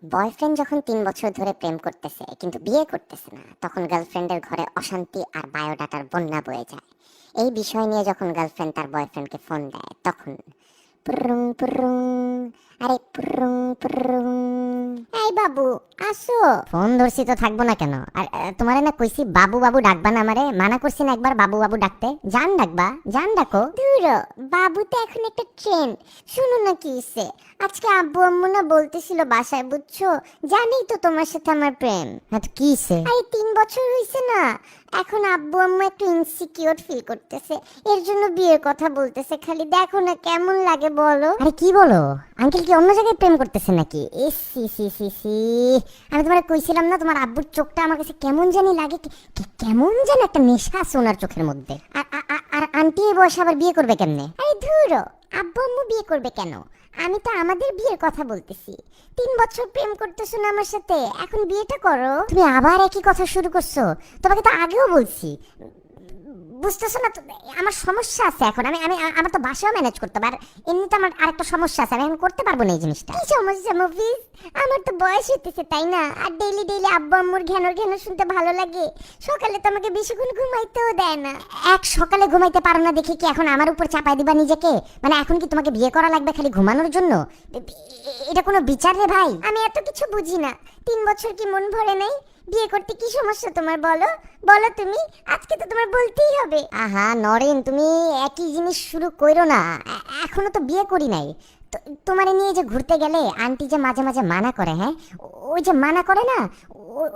Boyfriend যখন ৩ বছর ধরে প্রেম করতেছে কিন্তু বিয়ে করতেছে না, তখন গার্লফ্রেন্ডের ঘরে অশান্তি আর বায়োডাটার বন্যা বয়ে যায়। এই বিষয় নিয়ে যখন গার্লফ্রেন্ড তার বয়ফ্রেন্ডকে ফোন দেয়, তখন পুরুং পুরুং, আরে পুরুং পুরুং, এই বাবু আসো। ফোন ধরছি তো থাকবো না কেন? আর তোমারে না কইছি বাবু বাবু ডাকবা না, আমারে মানা করছি না একবার বাবু বাবু ডাকতে? জান ডাকবা, জান ডাকো। দূর, বাবু তো এখন একটা ট্রেন্ড। শুনো না কি হইছে, আজকে আব্বু আম্মু না বলতেছিল বাসায়, বুঝছো, জানেই তো তোমার সাথে আমার প্রেম। হ্যাঁ তো কি হইছে? আরে 3 বছর হইছে না, এখন আব্বু আম্মু একটু ইনসিকিউর ফিল করতেছে, এর জন্য বিয়ের কথা বলতেছে। খালি দেখো না কেমন লাগে বলো। আরে কি বলো? আঙ্কেল কি অন্য জায়গায় প্রেম করতেছে নাকি? S C C C C, আমি তোমার কইছিলাম না তোমার আব্বুর চোখটা আমার কাছে কেমন জানি লাগে, কেমন যেন একটা নেশা আছে ওনার চোখের মধ্যে। আর আন্টি এই বয়সে আবার বিয়ে করবে কেমনে? আরে ধুরো, আব্বু আম্মু বিয়ে করবে কেন? আমি তো আমাদের বিয়ের কথা বলতেছি। 3 বছর প্রেম করতেছো না আমার সাথে, এখন বিয়েটা করো। তুমি আবার একই কথা শুরু করছো, তোমাকে তো আগেও বলছি। বুঝতেছো না তো, আমার সমস্যা আছে এখন। আমি আমি আমার তো বাসাও ম্যানেজ করতে হবে, আর এমনিতে আমার আরেকটা সমস্যা আছে, আমি এখন করতে পারবো না এই জিনিসটা। কি সমস্যা মফিজ? আমার তো বয়স হইতেছে তাই না, আর ডেইলি ডেইলি আব্বু আম্মুর ঘ্যানোর ঘ্যানো শুনতে ভালো লাগে। সকালে তো আমাকে বেশিক্ষণ ঘুমাইতেও দেয় না। এক সকালে ঘুমাইতে পারো না দেখে কি এখন আমার উপর চাপাই দিবা নিজেকে? মানে এখন কি তোমাকে বিয়ে করা লাগবে খালি ঘুমানোর জন্য? এটা কোনো বিচার রে ভাই? আমি এত কিছু বুঝি না। 3 বছর কি মন ভরে নাই? বিয়ে করতে কি সমস্যা তোমার বলো? বলো তুমি, আজকে তো তোমার বলতেই হবে। আহা নরেন, তুমি একই জিনিস শুরু কইরো না। এখনো তো বিয়ে করি নাই। তোমারে নিয়ে যে ঘুরতে গেলে আন্টি যে মাঝে মাঝে মানা করে, হ্যাঁ ওই যে মানা করে না,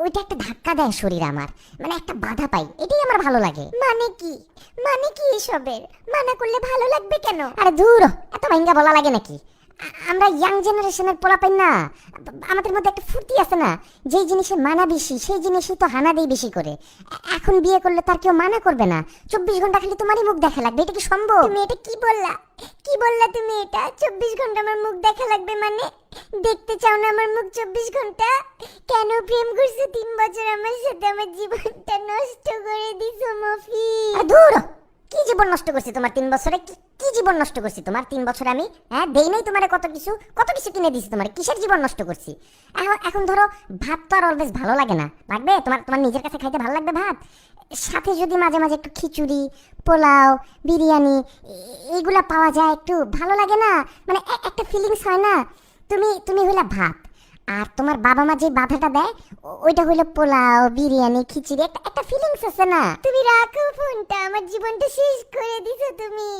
ওইটা একটা ধাক্কা দেয় শরীর আমার, মানে একটা বাধা পাই, এটাই আমার ভালো লাগে। মানে কি? মানে কি এসবের? মানা করলে ভালো লাগবে কেন? আরে দূর, এত ভাঙ্গা বলা লাগে নাকি? আমরা ইয়াং জেনারেশনের পোলাপাই না, আমাদের মধ্যে একটা ফুর্তি আছে না, যেই জিনিসে মানা বেশি সেই জিনিসই তো হানা দেই বেশি করে। এখন বিয়ে করলে তার কেউ মানা করবে না, 24 ঘন্টা খালি তোমারই মুখ দেখা লাগবে। এটা কি সম্ভব? তুমি এটা কি বললা? কি বললা তুমি এটা? 24 ঘন্টা আমার মুখ দেখা লাগবে মানে? দেখতে চাও না আমার মুখ 24 ঘন্টা? কেন প্রেম করছো 3 বছর আমার সাথে? আমার জীবনটা নষ্ট করে দিছো মফি। দূর, কি জীবন নষ্ট করছি তোমার 3 বছরে? কি জীবন নষ্ট করছি তোমার 3 বছরে? আমি হ্যাঁ দেই নাই তোমারে কত কিছু, কত কিছু কিনে দিছি তোমার, কিসের জীবন নষ্ট করছি? এখন ধরো ভাত তো আর অলওয়েজ ভালো লাগে না, লাগবে তোমার তোমার নিজের কাছে খাইতে ভালো লাগবে ভাত, সাথে যদি মাঝে মাঝে একটু খিচুড়ি, পোলাও, বিরিয়ানি এইগুলা পাওয়া যায়, একটু ভালো লাগে না? মানে একটা ফিলিংস হয় না? তুমি তুমি হইলা ভাত, আর তোমার বাবা মা যে বাধাটা দেয় ওইটা হইলো পোলাও, বিরিয়ানি, খিচুড়ি, একটা একটা ফিলিংস আছে না? তুমি রাখো ফোনটা, আমার জীবনটা শেষ করে দিছো তুমি।